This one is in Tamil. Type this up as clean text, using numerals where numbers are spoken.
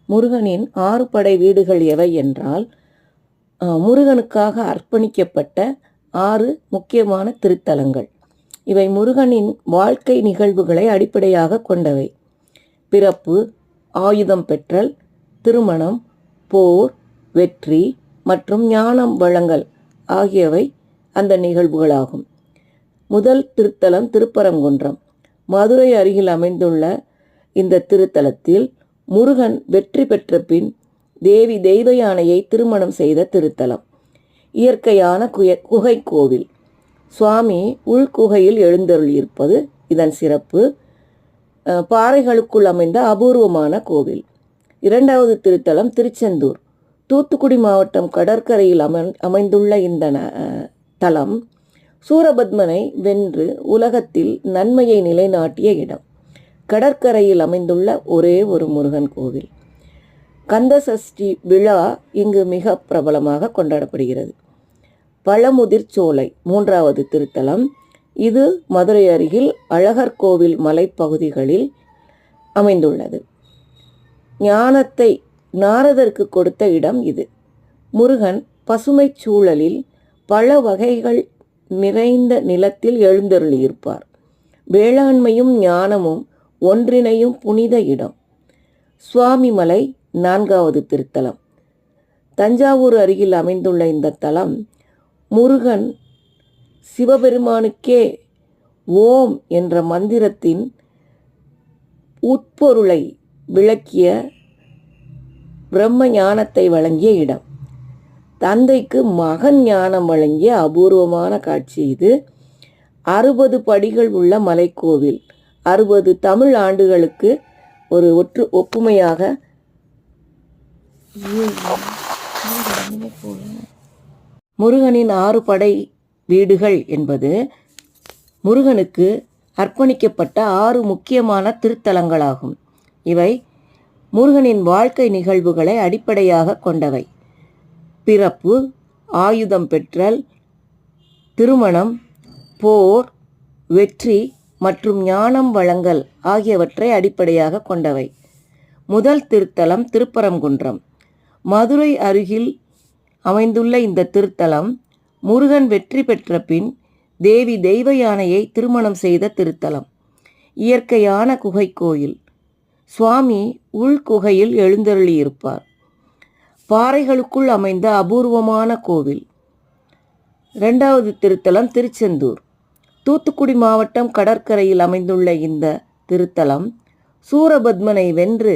முருகனின் 6 படை வீடுகள் எவை என்றால், முருகனுக்காக அர்ப்பணிக்கப்பட்ட 6 முக்கியமான திருத்தலங்கள். இவை முருகனின் வாழ்க்கை நிகழ்வுகளை அடிப்படையாக கொண்டவை. பிறப்பு, ஆயுதம் பெற்றல், திருமணம், போர், வெற்றி மற்றும் ஞானம் வழங்கல் ஆகியவை அந்த நிகழ்வுகளாகும். முதல் திருத்தலம் திருப்பரங்குன்றம். மதுரை அருகில் அமைந்துள்ள இந்த திருத்தலத்தில் முருகன் வெற்றி பெற்ற பின் தேவி தெய்வயானையை திருமணம் செய்த திருத்தலம். இயற்கையான குகை கோவில். சுவாமி உள்குகையில் எழுந்தருளியிருப்பது இதன் சிறப்பு. பாறைகளுக்குள் அமைந்த அபூர்வமான கோவில். இரண்டாவது திருத்தலம் திருச்செந்தூர். தூத்துக்குடி மாவட்டம் கடற்கரையில் அமைந்துள்ள இந்த தலம் சூரபத்மனை வென்று உலகத்தில் நன்மையை நிலைநாட்டிய இடம். கடற்கரையில் அமைந்துள்ள ஒரே ஒரு முருகன் கோவில். கந்தசஷ்டி விழா இங்கு மிக பிரபலமாக கொண்டாடப்படுகிறது. பழமுதிர் சோலை மூன்றாவது திருத்தலம். இது மதுரை அருகில் அழகர் கோவில் மலைப்பகுதிகளில் அமைந்துள்ளது. ஞானத்தை நாரதருக்கு கொடுத்த இடம் இது. முருகன் பசுமை சூழலில் பல வகைகள் நிறைந்த நிலத்தில் எழுந்தருளியிருப்பார். வேளாண்மையும் ஞானமும் ஒன்றிணையும் புனித இடம். சுவாமிமலை நான்காவது திருத்தலம். தஞ்சாவூர் அருகில் அமைந்துள்ள இந்த தலம் முருகன் சிவபெருமானுக்கே ஓம் என்ற மந்திரத்தின் உட்பொருளை விளக்கிய பிரம்ம ஞானத்தை வழங்கிய இடம். தந்தைக்கு மகன் ஞானம் வழங்கிய அபூர்வமான காட்சி இது. 60 படிகள் உள்ள மலைக்கோவில். 60 தமிழ் ஆண்டுகளுக்கு ஒரு ஒப்புமையாக முருகனின் 6 படை வீடுகள் என்பது முருகனுக்கு அர்ப்பணிக்கப்பட்ட 6 முக்கியமான திருத்தலங்களாகும். இவை முருகனின் வாழ்க்கை நிகழ்வுகளை அடிப்படையாக கொண்டவை. பிறப்பு, ஆயுதம் பெற்றல், திருமணம், போர், வெற்றி மற்றும் ஞானம் வழங்கல் ஆகியவற்றை அடிப்படையாக கொண்டவை. முதல் திருத்தலம் திருப்பரங்குன்றம். மதுரை அருகில் அமைந்துள்ள இந்த திருத்தலம் முருகன் வெற்றி பெற்ற பின் தேவி தெய்வயானையை திருமணம் செய்த திருத்தலம். இயற்கையான குகை கோயில். சுவாமி உள்குகையில் எழுந்தருளியிருப்பார். பாறைகளுக்குள் அமைந்த அபூர்வமான கோவில். இரண்டாவது திருத்தலம் திருச்செந்தூர். தூத்துக்குடி மாவட்டம் கடற்கரையில் அமைந்துள்ள இந்த திருத்தலம் சூரபத்மனை வென்று